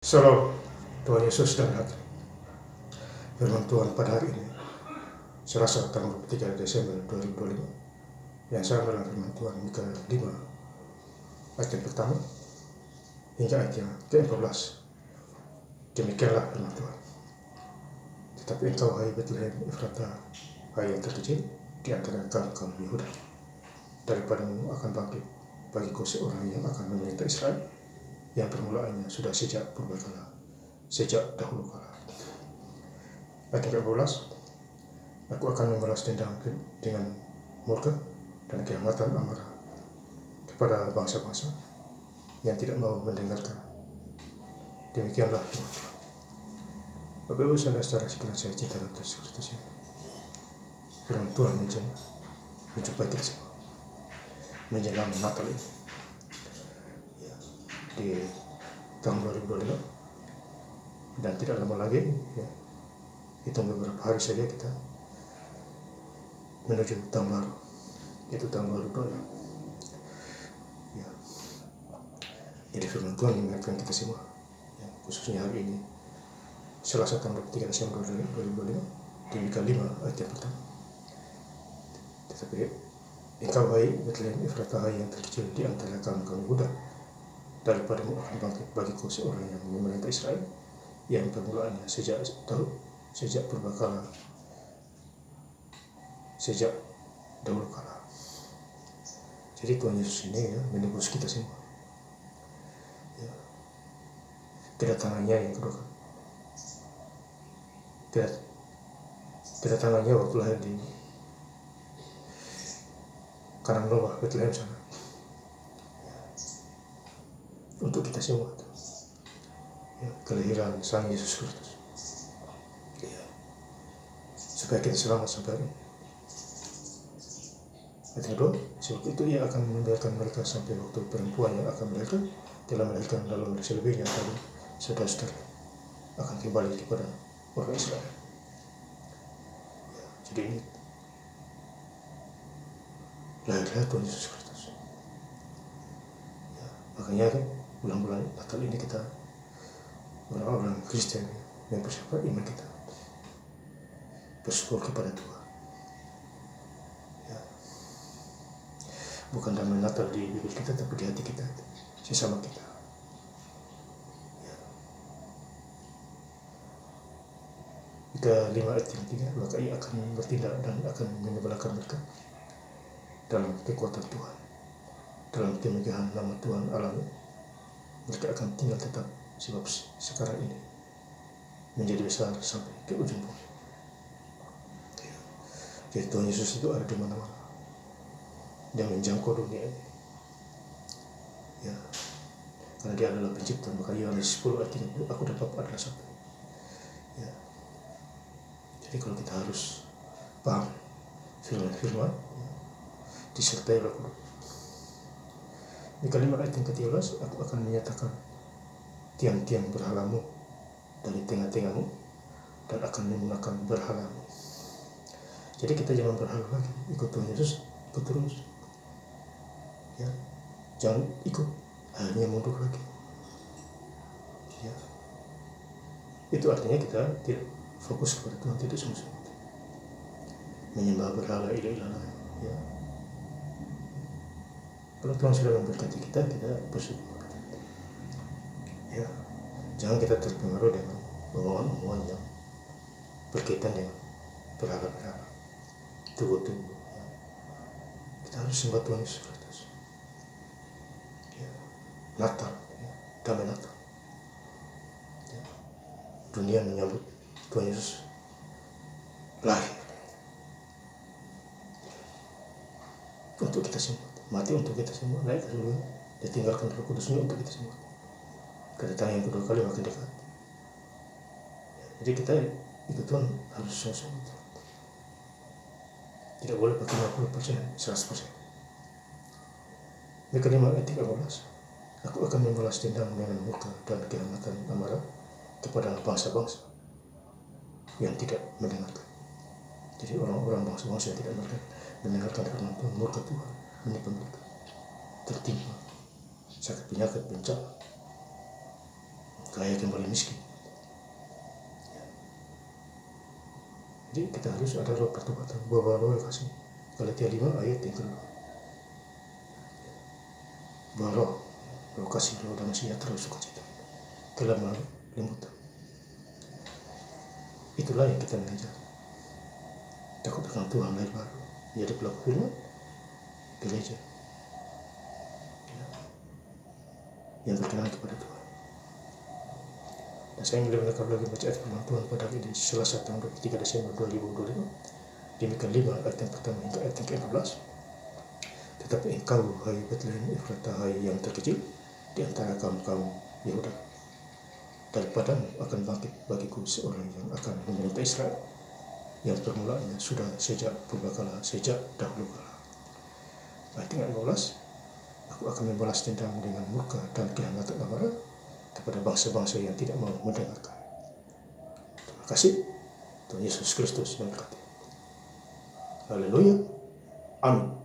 Shalom, Tuhan Yesus dan hati. Firman Tuhan pada hari ini, Selasa tanggal 3 Desember 2025, yang saya dalam firman Tuhan Mika 5, ayat yang pertama, hingga ayat yang ke-14. Demikianlah firman Tuhan. Tetapi engkau, hai Betlehem Efrata, hai yang terkecil di antara kaum Yehuda, daripadamu akan bangkit bagiku seorang yang akan memerintah Israel, yang permulaannya sudah sejak purbakala, sejak dahulu kala. Ayat 13, aku akan membalas dendam dengan murka dan kehangatan amarah kepada bangsa-bangsa yang tidak mau mendengarkan. Demikianlah Tuhan. Bapak Ibu saudara-saudara sekalian saya cinta dan Kristus, firman Tuhan menjumpai kita semua menjelang Natal ini, ya, di tahun 2025, dan tidak lama lagi, ya, hitung beberapa hari saja kita menuju tahun baru, yaitu tahun baru Doa. Ya. Jadi firman Tuhan mengingatkan kita semua, ya, khususnya hari ini, Selasa tanggal 3 Desember 2025, di Mika 5 ayat yang pertama. Tetapi engkau, hai Betlehem Efrata, hai yang terkecil di antara kaum Yehuda, daripadamu akan bangkit bagiku seorang yang memerintah Israel, yang permulaannya sejak purbakala, sejak dahulu kala. Jadi Tuhan Yesus ini, ya, menebus kita semua, ya. Kedatangannya yang kedua, kedatangannya waktu lahir di Karang Lomba Bethlehem sana, ya, untuk kita semua, ya, kelahiran Sang Yesus Kristus, ya, supaya kita selamat sampai hari ini. Ayat kedua, sebab itu ia akan membiarkan mereka sampai waktu perempuan yang akan melahirkan telah melahirkan, lalu selebihnya tadi saudara-saudara akan kembali kepada orang Israel. Ya, jadi ini lahirnya Tuhan Yesus Kristus. Ya, makanya kan bulan-bulan Natal ini kita orang-orang Kristen mempersiapkan iman kita, bersyukur kepada Tuhan. Bukan dalam Natal di bibir kita, tapi di hati kita, sesama kita. Ya. Mika 5 ayat yang 3, maka ia akan bertindak dan akan menyebelahkan mereka dalam kekuatan Tuhan, dalam kemegahan nama Tuhan Allahnya. Mereka akan tinggal tetap, sebab sekarang ini menjadi besar sampai ke ujung bumi. Ya. Jadi Tuhan Yesus itu ada di mana-mana. Dia menjangkau dunia ini, ya, karena dia adalah pencipta. Maka Yohanes 10 ayat 30, aku dan Bapa adalah satu. Ya. Jadi kalau kita harus paham firman-firman, ya, disertai Roh Kudus. Mika 5 ayat yang ke-13, aku akan menyatakan tiang-tiang berhalamu dari tengah-tengahmu dan akan menggunakan berhalamu. Jadi kita jangan berhala lagi, ikut Tuhan Yesus, ikut terus. Ya, jangan ikut hanya mundur lagi. Ya, itu artinya kita tidak fokus kepada Tuhan, tidak sungguh-sungguh menyembah berhala ilah-ilah lain. Ya, kalau Tuhan sudah memberkati kita bersyukur. Ya, jangan kita terpengaruh dengan omongan-omongan yang berkaitan dengan berhala-berhala, tubuh-tubuh. Ya. Kita harus sembah Tuhan Yesus Kristus. Natal, ya, damai Natal. Ya. Dunia menyambut Tuhan Yesus lahir untuk kita semua, mati untuk kita semua, naik ke surga, ditinggalkan Roh Kudusnya untuk kita semua. Kedatangan yang kedua kali makin dekat. Ya, jadi kita ikut Tuhan harus sungguh-sungguh. Tidak boleh pakai 50%, 100%. Mika 5 ayat 13, aku akan membalas dendam dengan murka dan kehangatan amarah kepada bangsa-bangsa yang tidak mendengarkan. Jadi orang-orang bangsa-bangsa yang tidak mendengarkan firman Tuhan, murka Tuhan menimpa mereka, tertimpa sakit penyakit bencana. kaya kembali miskin. Jadi kita harus ada roh pertobatan, buah roh yang kasih. Galatia 5 ayat yang kedua. Buah roh kasih, roh damai sejahtera, sukacita, kelemah lembutan. Itulah yang kita mengejar. Takut akan Tuhan lahir baru, jadi pelaku firman gereja yang berkenan kepada Tuhan. Dan saya ingin mendengar lagi baca ayat firman Tuhan pada hari di Selasa tanggal 23 Desember 2025. Demikian 5 ayat yang pertama hingga ayat yang ke-14. Tetapi engkau, hai Betlehem Efratah, hai yang terkecil di antara kaum-kaum Yehuda, daripadamu akan bangkit bagiku seorang yang akan memerintah Israel, yang permulaannya sudah sejak purbakala, sejak dahulu kala. Ayat yang 15, aku akan membalas dendam dengan murka dan kehangatan amarah kepada bangsa-bangsa yang tidak mau mendengarkan. Terima kasih. Tuhan Yesus Kristus memberkati. Haleluya. Amin.